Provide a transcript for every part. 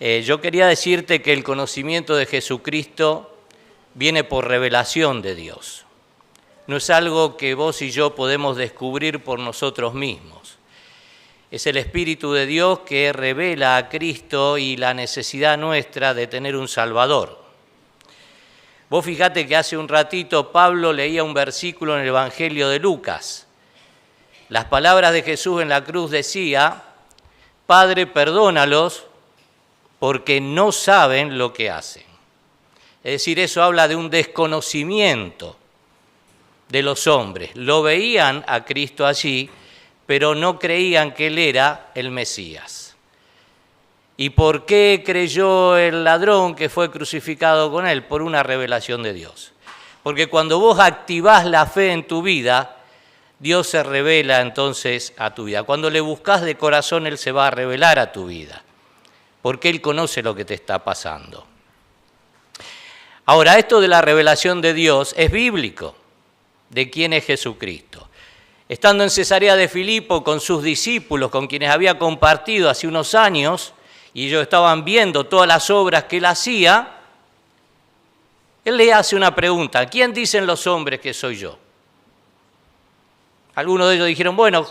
Yo quería decirte que el conocimiento de Jesucristo viene por revelación de Dios. No es algo que vos y yo podemos descubrir por nosotros mismos. Es el Espíritu de Dios que revela a Cristo y la necesidad nuestra de tener un Salvador. Vos fijate que hace un ratito Pablo leía un versículo en el Evangelio de Lucas. Las palabras de Jesús en la cruz decía: Padre, perdónalos porque no saben lo que hacen. Es decir, eso habla de un desconocimiento de los hombres. Lo veían a Cristo allí, pero no creían que Él era el Mesías. ¿Y por qué creyó el ladrón que fue crucificado con Él? Por una revelación de Dios. Porque cuando vos activás la fe en tu vida, Dios se revela entonces a tu vida. Cuando le buscas de corazón, Él se va a revelar a tu vida, porque Él conoce lo que te está pasando. Ahora, esto de la revelación de Dios es bíblico, de quién es Jesucristo. Estando en Cesarea de Filipo con sus discípulos, con quienes había compartido hace unos años, y ellos estaban viendo todas las obras que Él hacía, Él le hace una pregunta: ¿quién dicen los hombres que soy yo? Algunos de ellos dijeron, bueno,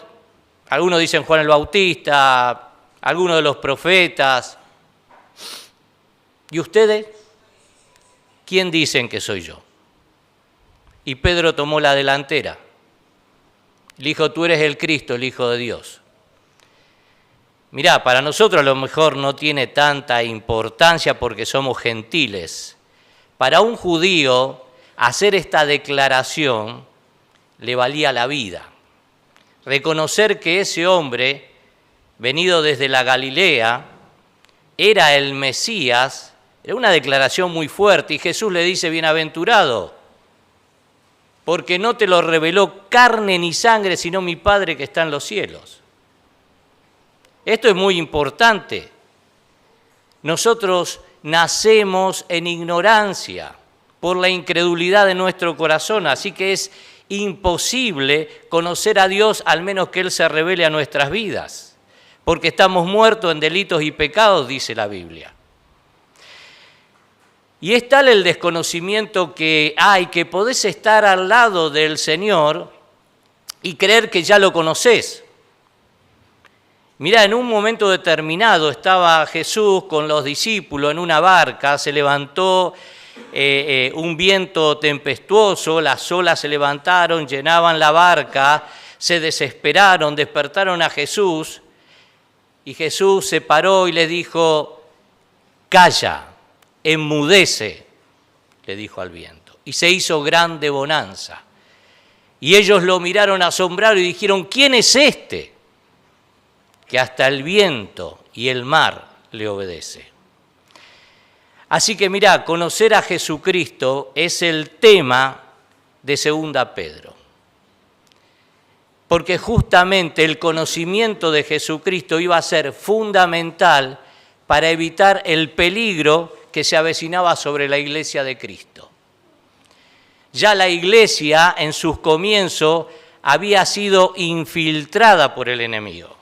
algunos dicen Juan el Bautista, algunos de los profetas. ¿Y ustedes? ¿Quién dicen que soy yo? Y Pedro tomó la delantera. Le dijo: tú eres el Cristo, el Hijo de Dios. Mirá, para nosotros a lo mejor no tiene tanta importancia porque somos gentiles. Para un judío, hacer esta declaración le valía la vida. Reconocer que ese hombre, venido desde la Galilea, era el Mesías, era una declaración muy fuerte. Y Jesús le dice: bienaventurado, porque no te lo reveló carne ni sangre, sino mi Padre que está en los cielos. Esto es muy importante. Nosotros nacemos en ignorancia por la incredulidad de nuestro corazón, así que es imposible conocer a Dios al menos que Él se revele a nuestras vidas, porque estamos muertos en delitos y pecados, dice la Biblia. Y es tal el desconocimiento que hay que podés estar al lado del Señor y creer que ya lo conocés. Mirá, en un momento determinado estaba Jesús con los discípulos en una barca, se levantó un viento tempestuoso, las olas se levantaron, llenaban la barca, se desesperaron, despertaron a Jesús y Jesús se paró y les dijo: calla, enmudece, le dijo al viento. Y se hizo grande bonanza. Y ellos lo miraron asombrados y dijeron: ¿quién es este que hasta el viento y el mar le obedece? Así que mirá, conocer a Jesucristo es el tema de 2 Pedro. Porque justamente el conocimiento de Jesucristo iba a ser fundamental para evitar el peligro que se avecinaba sobre la iglesia de Cristo. Ya la iglesia en sus comienzos había sido infiltrada por el enemigo.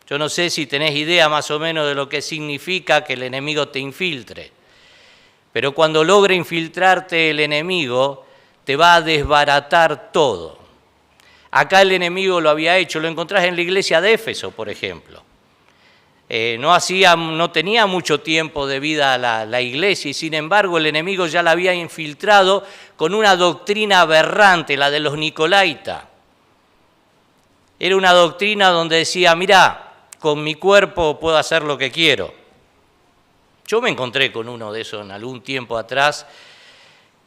Yo no sé si tenés idea más o menos de lo que significa que el enemigo te infiltre, pero cuando logra infiltrarte el enemigo, te va a desbaratar todo. Acá el enemigo lo había hecho, lo encontrás en la iglesia de Éfeso, por ejemplo. No tenía mucho tiempo de vida la iglesia y sin embargo el enemigo ya la había infiltrado con una doctrina aberrante, la de los Nicolaitas. Era una doctrina donde decía: mirá, con mi cuerpo puedo hacer lo que quiero. Yo me encontré con uno de esos en algún tiempo atrás.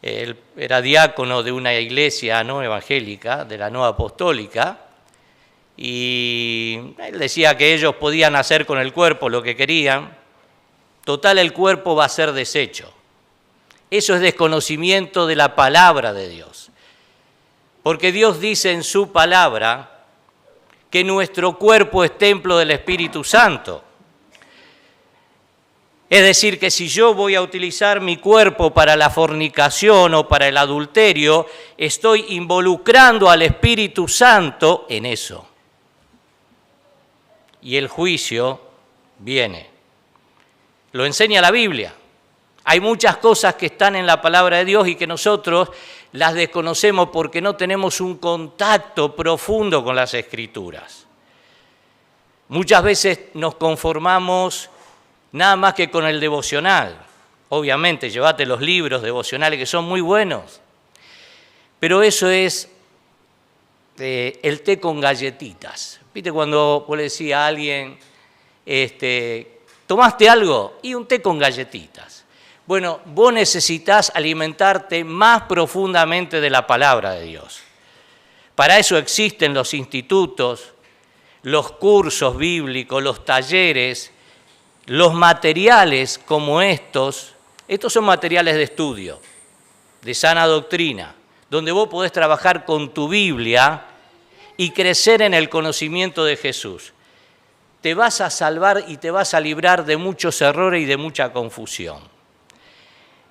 Él era diácono de una iglesia no evangélica, de la Nueva Apostólica, y él decía que ellos podían hacer con el cuerpo lo que querían. Total, el cuerpo va a ser deshecho. Eso es desconocimiento de la palabra de Dios. Porque Dios dice en su palabra que nuestro cuerpo es templo del Espíritu Santo. Es decir, que si yo voy a utilizar mi cuerpo para la fornicación o para el adulterio, estoy involucrando al Espíritu Santo en eso. Y el juicio viene. Lo enseña la Biblia. Hay muchas cosas que están en la palabra de Dios y que nosotros las desconocemos porque no tenemos un contacto profundo con las Escrituras. Muchas veces nos conformamos nada más que con el devocional. Obviamente, llévate los libros devocionales que son muy buenos, pero eso es el té con galletitas. ¿Viste cuando vos le decís a alguien, ¿tomaste algo? Y un té con galletitas. Bueno, vos necesitás alimentarte más profundamente de la palabra de Dios. Para eso existen los institutos, los cursos bíblicos, los talleres, los materiales como estos. Estos son materiales de estudio, de sana doctrina, donde vos podés trabajar con tu Biblia y crecer en el conocimiento de Jesús. Te vas a salvar y te vas a librar de muchos errores y de mucha confusión.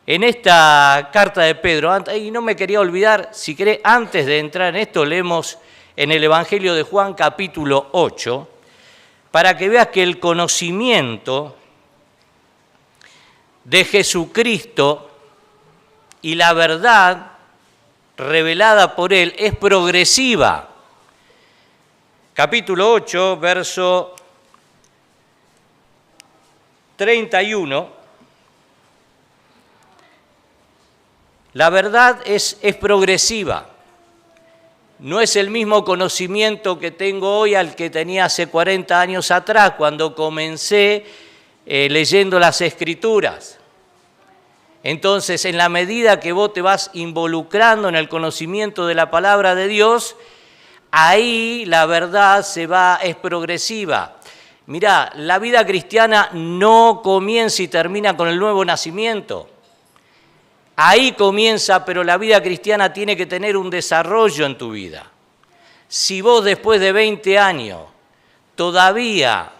En esta carta de Pedro, y no me quería olvidar, si querés, antes de entrar en esto, leemos en el Evangelio de Juan capítulo 8, para que veas que el conocimiento de Jesucristo y la verdad revelada por Él es progresiva. Capítulo 8, verso 31. La verdad es progresiva. No es el mismo conocimiento que tengo hoy al que tenía hace 40 años atrás, cuando comencé leyendo las Escrituras. Entonces, en la medida que vos te vas involucrando en el conocimiento de la palabra de Dios, ahí la verdad es progresiva. Mirá, la vida cristiana no comienza y termina con el nuevo nacimiento. Ahí comienza, pero la vida cristiana tiene que tener un desarrollo en tu vida. Si vos después de 20 años todavía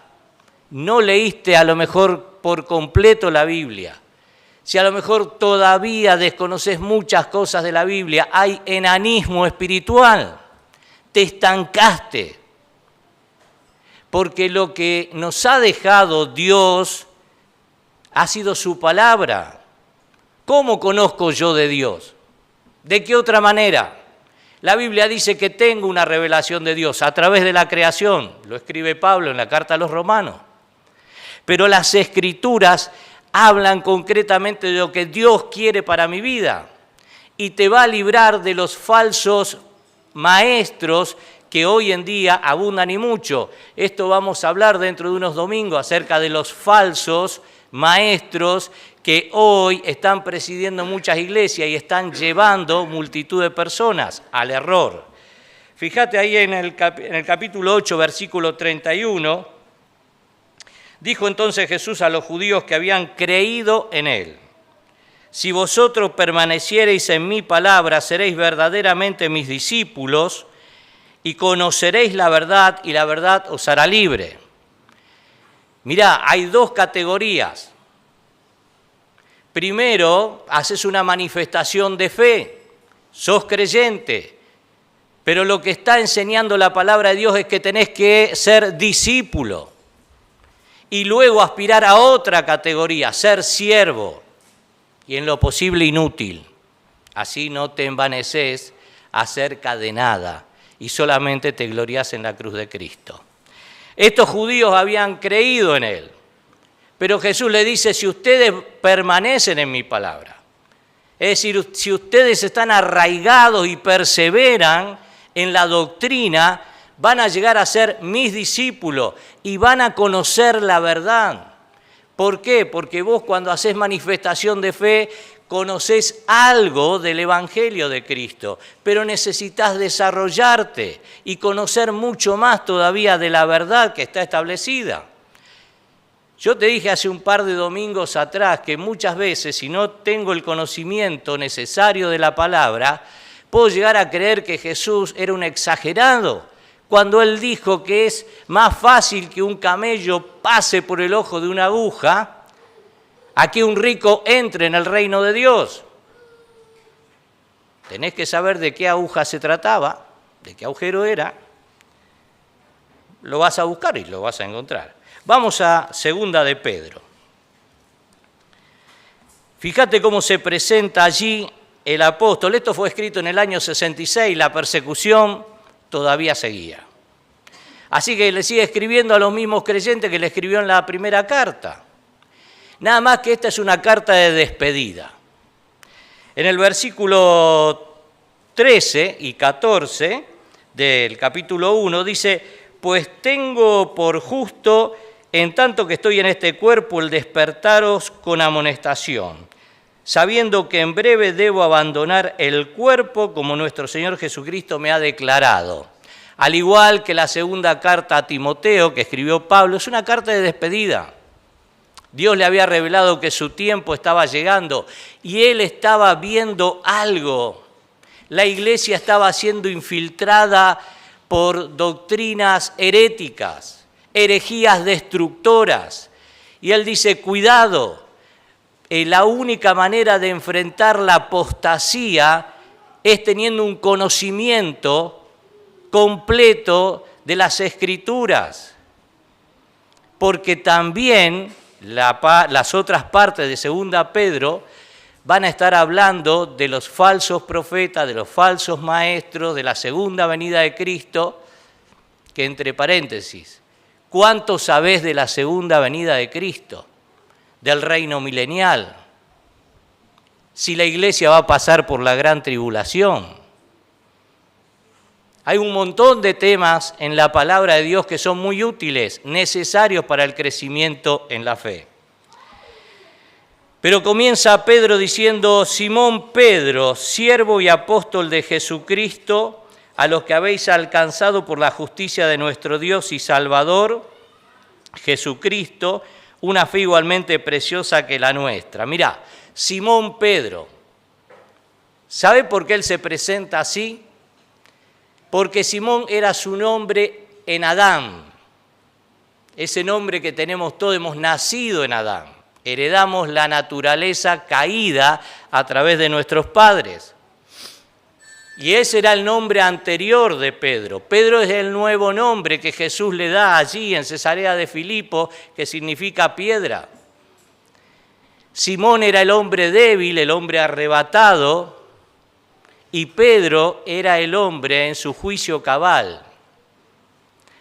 no leíste a lo mejor por completo la Biblia, si a lo mejor todavía desconoces muchas cosas de la Biblia, hay enanismo espiritual, te estancaste. Porque lo que nos ha dejado Dios ha sido su palabra. ¿Cómo conozco yo de Dios? ¿De qué otra manera? La Biblia dice que tengo una revelación de Dios a través de la creación, lo escribe Pablo en la carta a los Romanos. Pero las Escrituras hablan concretamente de lo que Dios quiere para mi vida y te va a librar de los falsos maestros que hoy en día abundan y mucho. Esto vamos a hablar dentro de unos domingos acerca de los falsos maestros que hoy están presidiendo muchas iglesias y están llevando multitud de personas al error. Fíjate ahí en el capítulo 8, versículo 31, dijo entonces Jesús a los judíos que habían creído en Él: si vosotros permaneciereis en mi palabra, seréis verdaderamente mis discípulos y conoceréis la verdad y la verdad os hará libre. Mirá, hay dos categorías. Primero, haces una manifestación de fe, sos creyente, pero lo que está enseñando la palabra de Dios es que tenés que ser discípulo y luego aspirar a otra categoría, ser siervo y en lo posible inútil. Así no te envaneces acerca de nada y solamente te glorias en la cruz de Cristo. Estos judíos habían creído en Él. Pero Jesús le dice, si ustedes permanecen en mi palabra, es decir, si ustedes están arraigados y perseveran en la doctrina, van a llegar a ser mis discípulos y van a conocer la verdad. ¿Por qué? Porque vos cuando haces manifestación de fe, conocés algo del Evangelio de Cristo, pero necesitas desarrollarte y conocer mucho más todavía de la verdad que está establecida. Yo te dije hace un par de domingos atrás que muchas veces, si no tengo el conocimiento necesario de la palabra, puedo llegar a creer que Jesús era un exagerado cuando Él dijo que es más fácil que un camello pase por el ojo de una aguja a que un rico entre en el reino de Dios. Tenés que saber de qué aguja se trataba, de qué agujero era. Lo vas a buscar y lo vas a encontrar. Vamos a Segunda de Pedro. Fíjate cómo se presenta allí el apóstol. Esto fue escrito en el año 66, la persecución todavía seguía. Así que le sigue escribiendo a los mismos creyentes que le escribió en la primera carta. Nada más que esta es una carta de despedida. En el versículo 13 y 14 del capítulo 1 dice: pues tengo por justo, en tanto que estoy en este cuerpo, el despertaros con amonestación, sabiendo que en breve debo abandonar el cuerpo como nuestro Señor Jesucristo me ha declarado. Al igual que la segunda carta a Timoteo que escribió Pablo, es una carta de despedida. Dios le había revelado que su tiempo estaba llegando y él estaba viendo algo. La iglesia estaba siendo infiltrada por doctrinas heréticas, herejías destructoras. Y él dice, cuidado, la única manera de enfrentar la apostasía es teniendo un conocimiento completo de las Escrituras. Porque también las otras partes de 2 Pedro van a estar hablando de los falsos profetas, de los falsos maestros, de la segunda venida de Cristo, que entre paréntesis, ¿cuánto sabés de la segunda venida de Cristo? Del reino milenial. Si la iglesia va a pasar por la gran tribulación. Hay un montón de temas en la palabra de Dios que son muy útiles, necesarios para el crecimiento en la fe. Pero comienza Pedro diciendo, Simón Pedro, siervo y apóstol de Jesucristo, a los que habéis alcanzado por la justicia de nuestro Dios y Salvador, Jesucristo, una fe igualmente preciosa que la nuestra. Mirá, Simón Pedro, ¿sabe por qué él se presenta así? Porque Simón era su nombre en Adán, ese nombre que tenemos todos, hemos nacido en Adán, heredamos la naturaleza caída a través de nuestros padres. Y ese era el nombre anterior de Pedro. Pedro es el nuevo nombre que Jesús le da allí en Cesarea de Filipo, que significa piedra. Simón era el hombre débil, el hombre arrebatado, y Pedro era el hombre en su juicio cabal.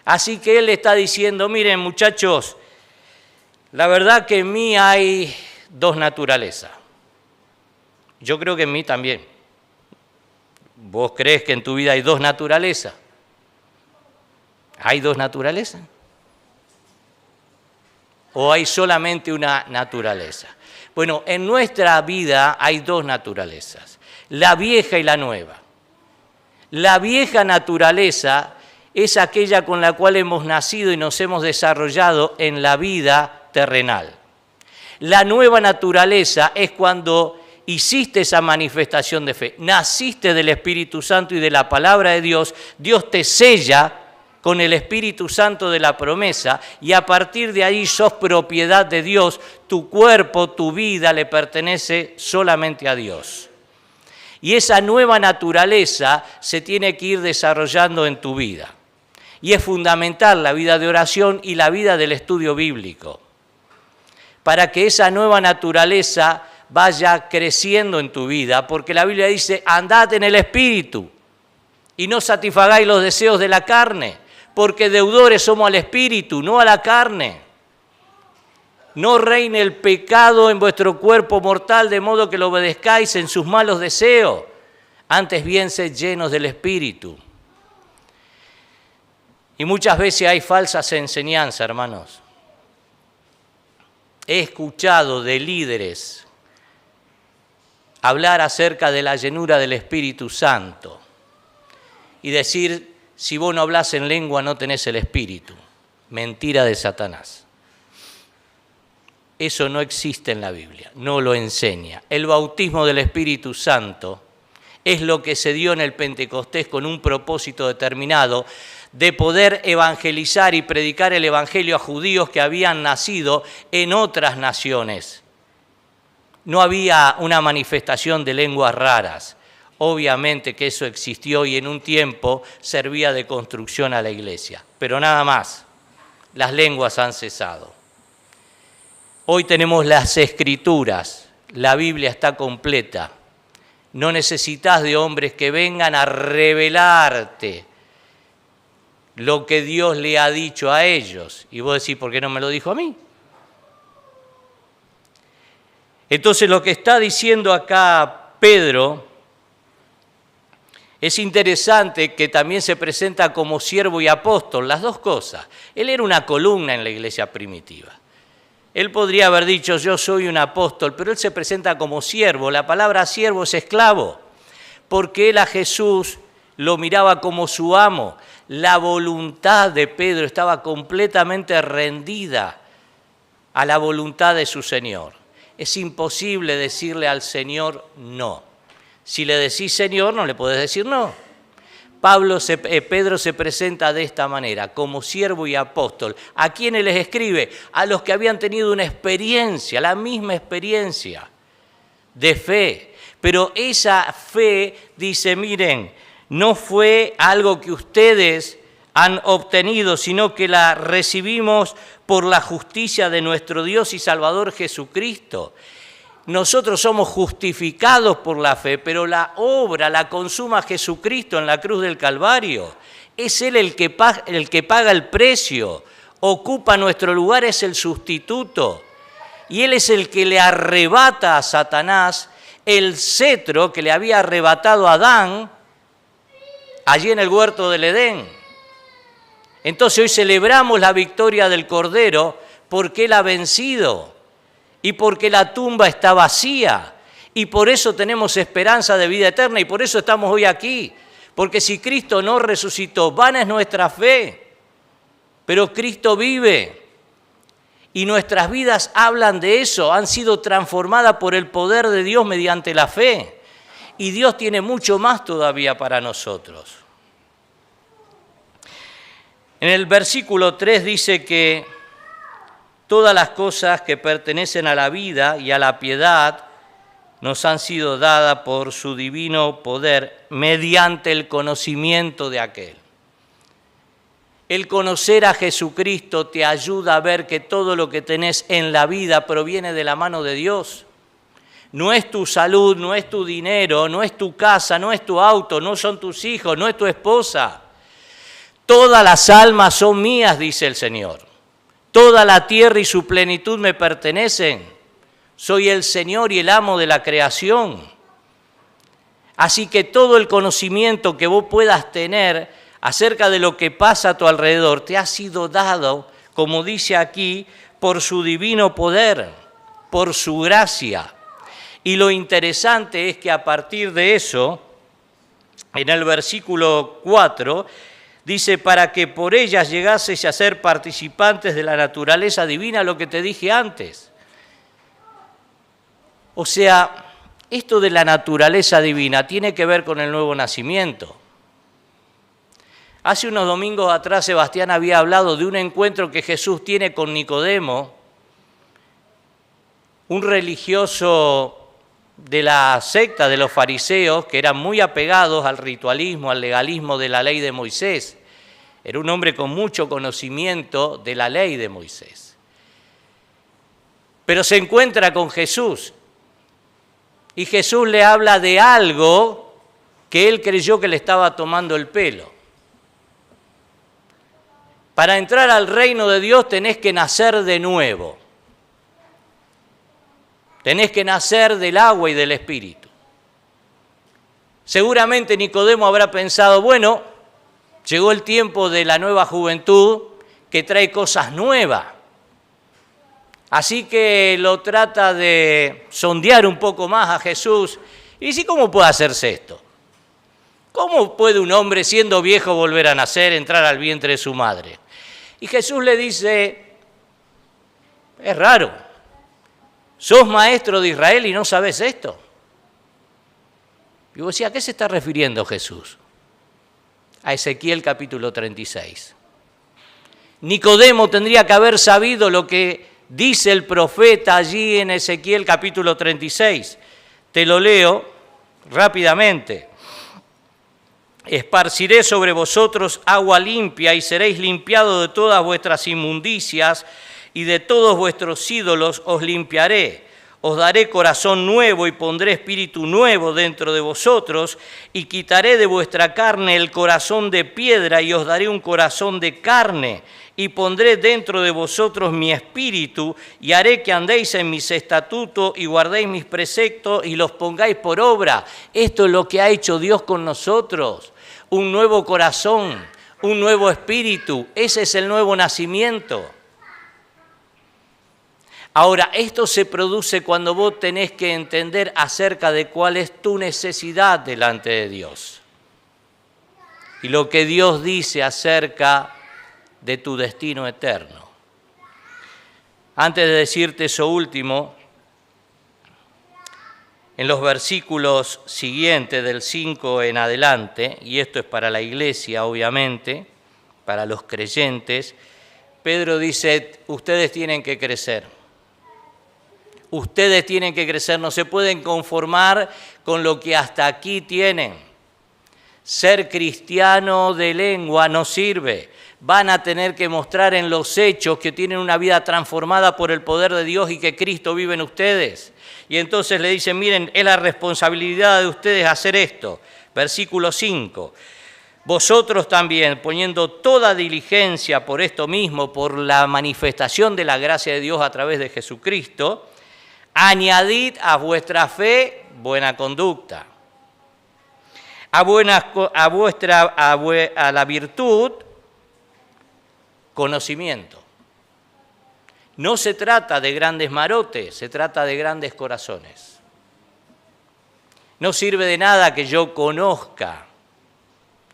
Así que él le está diciendo, miren muchachos, la verdad que en mí hay dos naturalezas. Yo creo que en mí también. ¿Vos crees que en tu vida hay dos naturalezas? ¿Hay dos naturalezas? ¿O hay solamente una naturaleza? Bueno, en nuestra vida hay dos naturalezas, la vieja y la nueva. La vieja naturaleza es aquella con la cual hemos nacido y nos hemos desarrollado en la vida terrenal. La nueva naturaleza es cuando hiciste esa manifestación de fe, naciste del Espíritu Santo y de la palabra de Dios, Dios te sella con el Espíritu Santo de la promesa y a partir de ahí sos propiedad de Dios, tu cuerpo, tu vida le pertenece solamente a Dios. Y esa nueva naturaleza se tiene que ir desarrollando en tu vida. Y es fundamental la vida de oración y la vida del estudio bíblico, para que esa nueva naturaleza vaya creciendo en tu vida, porque la Biblia dice, andad en el Espíritu y no satisfagáis los deseos de la carne, porque deudores somos al Espíritu, no a la carne. No reine el pecado en vuestro cuerpo mortal, de modo que lo obedezcáis en sus malos deseos, antes bien sed llenos del Espíritu. Y muchas veces hay falsas enseñanzas, hermanos. He escuchado de líderes hablar acerca de la llenura del Espíritu Santo y decir, si vos no hablás en lengua no tenés el Espíritu. Mentira de Satanás. Eso no existe en la Biblia, no lo enseña. El bautismo del Espíritu Santo es lo que se dio en el Pentecostés con un propósito determinado de poder evangelizar y predicar el Evangelio a judíos que habían nacido en otras naciones. No había una manifestación de lenguas raras. Obviamente que eso existió y en un tiempo servía de construcción a la iglesia, pero nada más. Las lenguas han cesado. Hoy tenemos las Escrituras, la Biblia está completa. No necesitas de hombres que vengan a revelarte lo que Dios le ha dicho a ellos. Y vos decís, ¿por qué no me lo dijo a mí? Entonces lo que está diciendo acá Pedro es interesante, que también se presenta como siervo y apóstol, las dos cosas. Él era una columna en la iglesia primitiva. Él podría haber dicho, yo soy un apóstol, pero él se presenta como siervo. La palabra siervo es esclavo, porque él a Jesús lo miraba como su amo. La voluntad de Pedro estaba completamente rendida a la voluntad de su Señor. Es imposible decirle al Señor no. Si le decís Señor, no le podés decir no. Pedro se presenta de esta manera, como siervo y apóstol. ¿A quiénes les escribe? A los que habían tenido una experiencia, la misma experiencia de fe. Pero esa fe, dice, miren, no fue algo que ustedes han obtenido, sino que la recibimos por la justicia de nuestro Dios y Salvador Jesucristo. Nosotros somos justificados por la fe, pero la obra la consuma Jesucristo en la cruz del Calvario. Es Él el que paga el precio, ocupa nuestro lugar, es el sustituto. Y Él es el que le arrebata a Satanás el cetro que le había arrebatado a Adán allí en el huerto del Edén. Entonces hoy celebramos la victoria del Cordero porque Él ha vencido. Y porque la tumba está vacía, y por eso tenemos esperanza de vida eterna, y por eso estamos hoy aquí. Porque si Cristo no resucitó, vana es nuestra fe, pero Cristo vive. Y nuestras vidas hablan de eso, han sido transformadas por el poder de Dios mediante la fe. Y Dios tiene mucho más todavía para nosotros. En el versículo 3 dice que todas las cosas que pertenecen a la vida y a la piedad nos han sido dadas por su divino poder mediante el conocimiento de aquel. El conocer a Jesucristo te ayuda a ver que todo lo que tenés en la vida proviene de la mano de Dios. No es tu salud, no es tu dinero, no es tu casa, no es tu auto, no son tus hijos, no es tu esposa. Todas las almas son mías, dice el Señor. Toda la tierra y su plenitud me pertenecen. Soy el Señor y el amo de la creación. Así que todo el conocimiento que vos puedas tener acerca de lo que pasa a tu alrededor te ha sido dado, como dice aquí, por su divino poder, por su gracia. Y lo interesante es que a partir de eso, en el versículo 4, dice, para que por ellas llegaseis a ser participantes de la naturaleza divina, lo que te dije antes. O sea, esto de la naturaleza divina tiene que ver con el nuevo nacimiento. Hace unos domingos atrás Sebastián había hablado de un encuentro que Jesús tiene con Nicodemo, un religioso de la secta de los fariseos que eran muy apegados al ritualismo, al legalismo de la ley de Moisés. Era un hombre con mucho conocimiento de la ley de Moisés. Pero se encuentra con Jesús y Jesús le habla de algo que él creyó que le estaba tomando el pelo. Para entrar al reino de Dios tenés que nacer de nuevo. Tenés que nacer del agua y del Espíritu. Seguramente Nicodemo habrá pensado, bueno, llegó el tiempo de la nueva juventud que trae cosas nuevas. Así que lo trata de sondear un poco más a Jesús. Y dice, ¿cómo puede hacerse esto? ¿Cómo puede un hombre siendo viejo volver a nacer, entrar al vientre de su madre? Y Jesús le dice, es raro. ¿Sos maestro de Israel y no sabés esto? Y vos decís, ¿a qué se está refiriendo Jesús? A Ezequiel capítulo 36. Nicodemo tendría que haber sabido lo que dice el profeta allí en Ezequiel capítulo 36. Te lo leo rápidamente. Esparciré sobre vosotros agua limpia y seréis limpiados de todas vuestras inmundicias y de todos vuestros ídolos os limpiaré. Os daré corazón nuevo y pondré espíritu nuevo dentro de vosotros, y quitaré de vuestra carne el corazón de piedra y os daré un corazón de carne, y pondré dentro de vosotros mi espíritu y haré que andéis en mis estatutos y guardéis mis preceptos y los pongáis por obra. Esto es lo que ha hecho Dios con nosotros, un nuevo corazón, un nuevo espíritu. Ese es el nuevo nacimiento. Ahora, esto se produce cuando vos tenés que entender acerca de cuál es tu necesidad delante de Dios y lo que Dios dice acerca de tu destino eterno. Antes de decirte eso último, en los versículos siguientes del 5 en adelante, y esto es para la iglesia obviamente, para los creyentes, Pedro dice, ustedes tienen que crecer. Ustedes tienen que crecer, no se pueden conformar con lo que hasta aquí tienen. Ser cristiano de lengua no sirve. Van a tener que mostrar en los hechos que tienen una vida transformada por el poder de Dios y que Cristo vive en ustedes. Y entonces le dicen, miren, es la responsabilidad de ustedes hacer esto. Versículo 5. Vosotros también, poniendo toda diligencia por esto mismo, por la manifestación de la gracia de Dios a través de Jesucristo, añadid a vuestra fe buena conducta, a la virtud conocimiento. No se trata de grandes marotes, se trata de grandes corazones. No sirve de nada que yo conozca,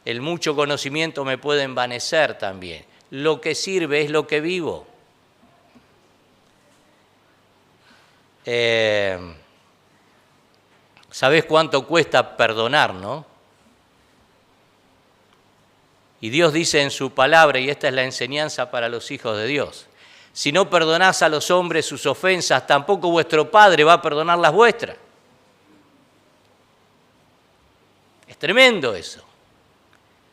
el mucho conocimiento me puede envanecer también. Lo que sirve es lo que vivo. ¿Sabés cuánto cuesta perdonar, no? Y Dios dice en su palabra, y esta es la enseñanza para los hijos de Dios, si no perdonás a los hombres sus ofensas, tampoco vuestro Padre va a perdonar las vuestras. Es tremendo eso.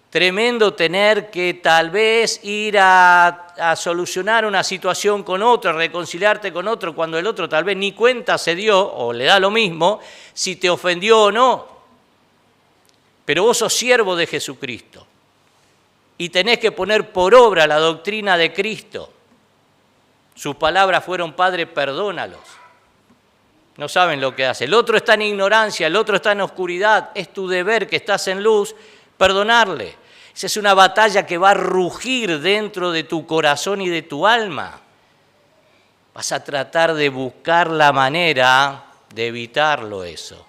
Tremendo tener que tal vez ir a solucionar una situación con otro, reconciliarte con otro, cuando el otro tal vez ni cuenta se dio, o le da lo mismo, si te ofendió o no. Pero vos sos siervo de Jesucristo y tenés que poner por obra la doctrina de Cristo. Sus palabras fueron, Padre, perdónalos. No saben lo que hace. El otro está en ignorancia, el otro está en oscuridad. Es tu deber, que estás en luz, perdonarle. Esa es una batalla que va a rugir dentro de tu corazón y de tu alma. Vas a tratar de buscar la manera de evitarlo eso.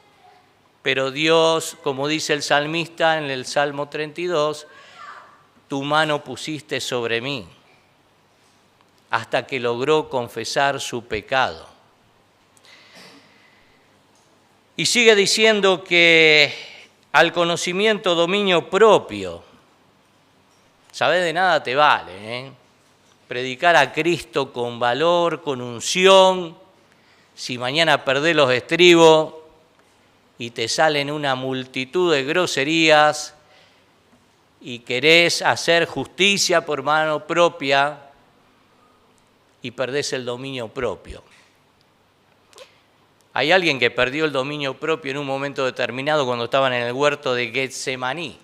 Pero Dios, como dice el salmista en el Salmo 32, tu mano pusiste sobre mí, hasta que logró confesar su pecado. Y sigue diciendo que al conocimiento, dominio propio. Saber de nada te vale, ¿eh? Predicar a Cristo con valor, con unción. Si mañana perdés los estribos y te salen una multitud de groserías y querés hacer justicia por mano propia y perdés el dominio propio. Hay alguien que perdió el dominio propio en un momento determinado cuando estaban en el huerto de Getsemaní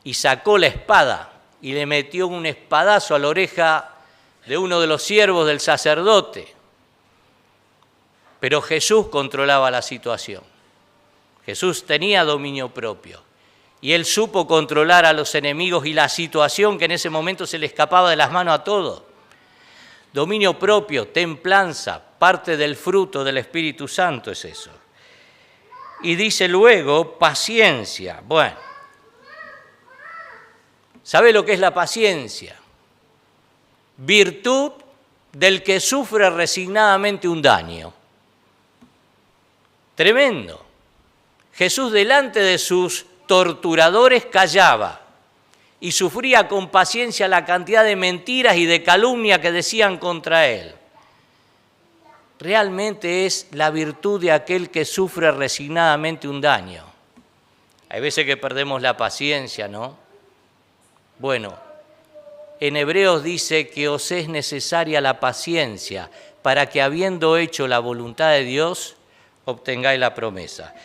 y sacó la espada y le metió un espadazo a la oreja de uno de los siervos del sacerdote. Pero Jesús controlaba la situación. Jesús tenía dominio propio y él supo controlar a los enemigos y la situación que en ese momento se le escapaba de las manos a todos. Dominio propio, templanza, parte del fruto del Espíritu Santo es eso. Y dice luego, paciencia. Bueno, ¿sabe lo que es la paciencia? Virtud del que sufre resignadamente un daño. Tremendo. Jesús delante de sus torturadores callaba y sufría con paciencia la cantidad de mentiras y de calumnia que decían contra él. Realmente es la virtud de aquel que sufre resignadamente un daño. Hay veces que perdemos la paciencia, ¿no? Bueno, en Hebreos dice que os es necesaria la paciencia para que habiendo hecho la voluntad de Dios, obtengáis la promesa.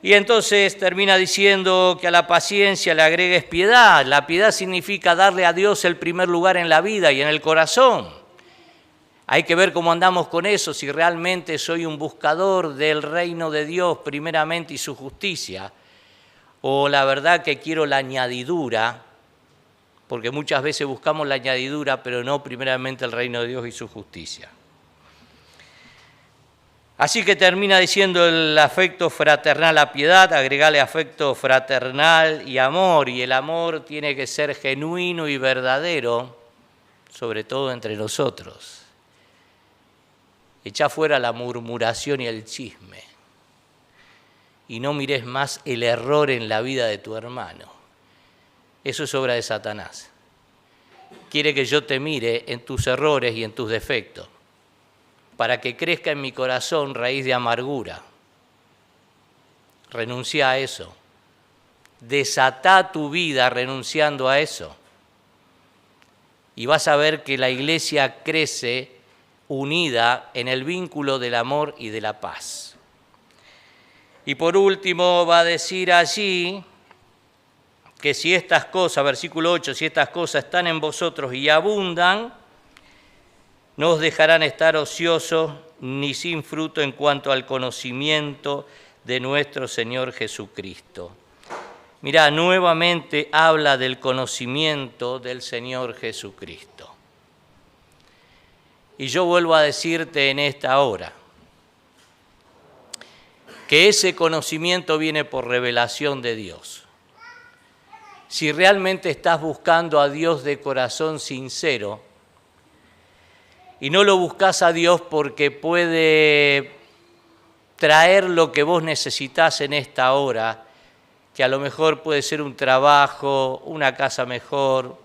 Y entonces termina diciendo que a la paciencia le agregues piedad. La piedad significa darle a Dios el primer lugar en la vida y en el corazón. Hay que ver cómo andamos con eso, si realmente soy un buscador del reino de Dios primeramente y su justicia, o la verdad que quiero la añadidura, porque muchas veces buscamos la añadidura, pero no primeramente el reino de Dios y su justicia. Así que termina diciendo el afecto fraternal a piedad, agregale afecto fraternal y amor, y el amor tiene que ser genuino y verdadero, sobre todo entre nosotros. Echá fuera la murmuración y el chisme, y no mires más el error en la vida de tu hermano. Eso es obra de Satanás. Quiere que yo te mire en tus errores y en tus defectos, para que crezca en mi corazón raíz de amargura. Renuncia a eso. Desatá tu vida renunciando a eso. Y vas a ver que la iglesia crece unida en el vínculo del amor y de la paz. Y por último va a decir allí que si estas cosas, versículo 8, si estas cosas están en vosotros y abundan, no os dejarán estar ociosos ni sin fruto en cuanto al conocimiento de nuestro Señor Jesucristo. Mirá, nuevamente habla del conocimiento del Señor Jesucristo. Y yo vuelvo a decirte en esta hora que ese conocimiento viene por revelación de Dios. Si realmente estás buscando a Dios de corazón sincero, y no lo buscas a Dios porque puede traer lo que vos necesitás en esta hora, que a lo mejor puede ser un trabajo, una casa mejor,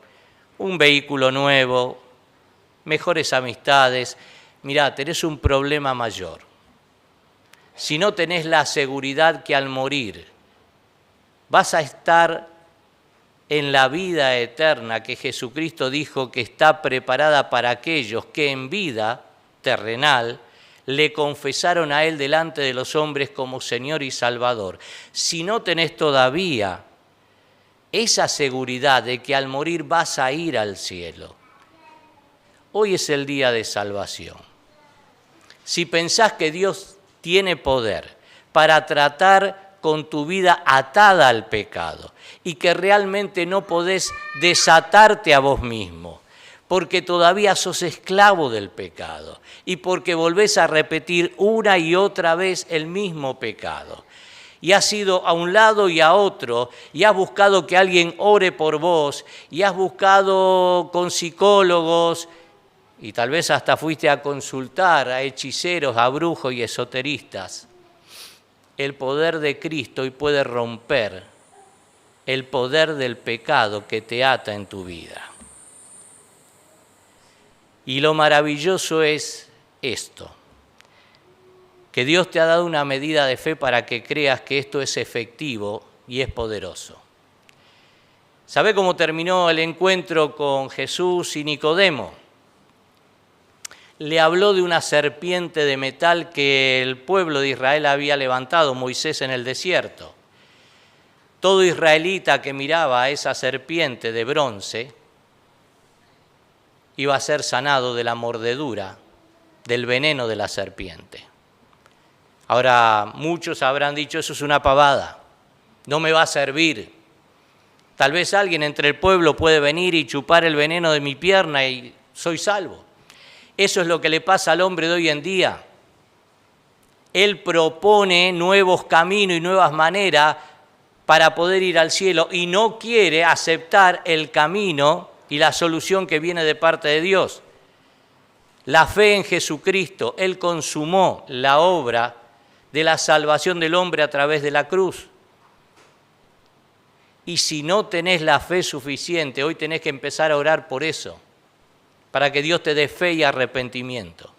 un vehículo nuevo, mejores amistades. Mirá, tenés un problema mayor. Si no tenés la seguridad que al morir vas a estar en la vida eterna que Jesucristo dijo que está preparada para aquellos que en vida terrenal le confesaron a Él delante de los hombres como Señor y Salvador. Si no tenés todavía esa seguridad de que al morir vas a ir al cielo, hoy es el día de salvación. Si pensás que Dios tiene poder para tratar con tu vida atada al pecado y que realmente no podés desatarte a vos mismo, porque todavía sos esclavo del pecado y porque volvés a repetir una y otra vez el mismo pecado. Y has ido a un lado y a otro, y has buscado que alguien ore por vos, y has buscado con psicólogos, y tal vez hasta fuiste a consultar a hechiceros, a brujos y esoteristas. El poder de Cristo hoy puede romper el poder del pecado que te ata en tu vida. Y lo maravilloso es esto, que Dios te ha dado una medida de fe para que creas que esto es efectivo y es poderoso. ¿Sabe cómo terminó el encuentro con Jesús y Nicodemo? Le habló de una serpiente de metal que el pueblo de Israel había levantado, Moisés en el desierto. Todo israelita que miraba a esa serpiente de bronce iba a ser sanado de la mordedura, del veneno de la serpiente. Ahora, muchos habrán dicho, eso es una pavada, no me va a servir. Tal vez alguien entre el pueblo puede venir y chupar el veneno de mi pierna y soy salvo. Eso es lo que le pasa al hombre de hoy en día. Él propone nuevos caminos y nuevas maneras para poder ir al cielo y no quiere aceptar el camino y la solución que viene de parte de Dios. La fe en Jesucristo, Él consumó la obra de la salvación del hombre a través de la cruz. Y si no tenés la fe suficiente, hoy tenés que empezar a orar por eso, para que Dios te dé fe y arrepentimiento.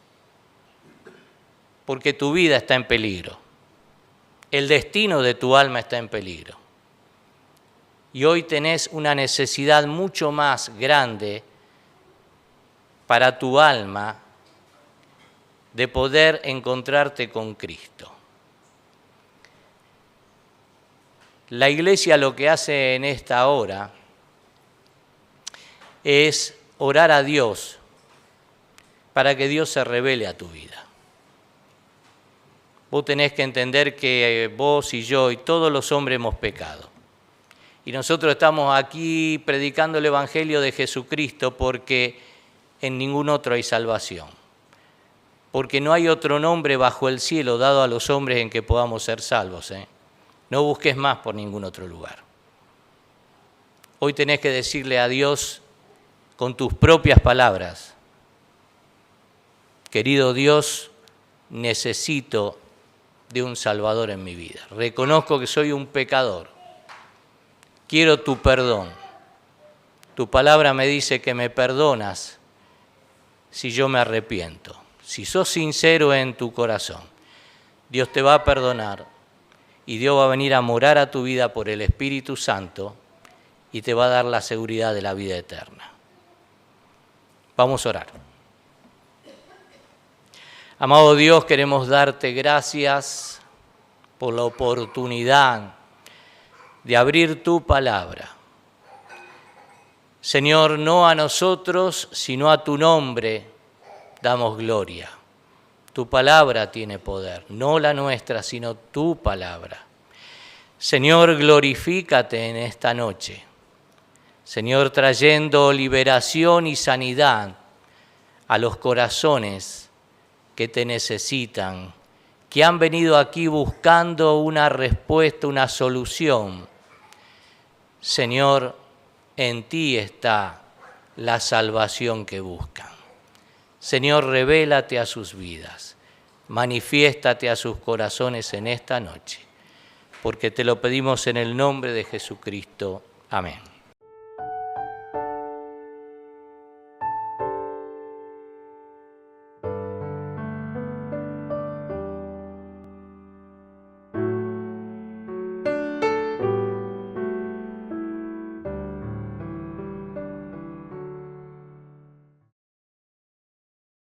Porque tu vida está en peligro. El destino de tu alma está en peligro. Y hoy tenés una necesidad mucho más grande para tu alma de poder encontrarte con Cristo. La Iglesia lo que hace en esta hora es orar a Dios para que Dios se revele a tu vida. Vos tenés que entender que vos y yo y todos los hombres hemos pecado. Y nosotros estamos aquí predicando el Evangelio de Jesucristo porque en ningún otro hay salvación. Porque no hay otro nombre bajo el cielo dado a los hombres en que podamos ser salvos. No busques más por ningún otro lugar. Hoy tenés que decirle a Dios con tus propias palabras: querido Dios, necesito de un Salvador en mi vida. Reconozco que soy un pecador. Quiero tu perdón. Tu palabra me dice que me perdonas si yo me arrepiento. Si sos sincero en tu corazón, Dios te va a perdonar y Dios va a venir a morar a tu vida por el Espíritu Santo y te va a dar la seguridad de la vida eterna. Vamos a orar. Amado Dios, queremos darte gracias por la oportunidad de abrir tu palabra. Señor, no a nosotros, sino a tu nombre damos gloria. Tu palabra tiene poder, no la nuestra, sino tu palabra. Señor, glorifícate en esta noche. Señor, trayendo liberación y sanidad a los corazones que te necesitan, que han venido aquí buscando una respuesta, una solución. Señor, en ti está la salvación que buscan. Señor, revélate a sus vidas, manifiéstate a sus corazones en esta noche, porque te lo pedimos en el nombre de Jesucristo. Amén.